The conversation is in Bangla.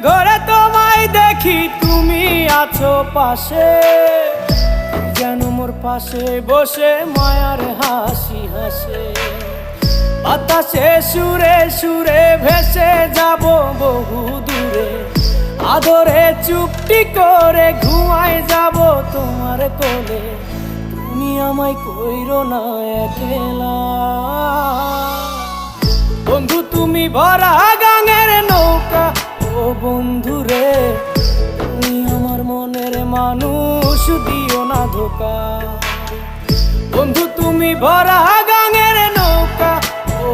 ঘরে তোমায় দেখি তুমি আছো পাশে, যেন মোর পাশে বসে মায়ার হাসি হাসে। বাতাসে সুরে সুরে ভেসে যাব বহু দূরে, আদরে চুপটি করে ঘুমায় যাব তোমার কোলে। তুমি আমায় কইরো না একলা বন্ধু, তুমি ভরা গাঙের নৌকা। ও বন্ধু রে, তুমি আমার মনের মানুষ, দিও না ধোকা। বন্ধু তুমি ভরা গাঙের নৌকা। ও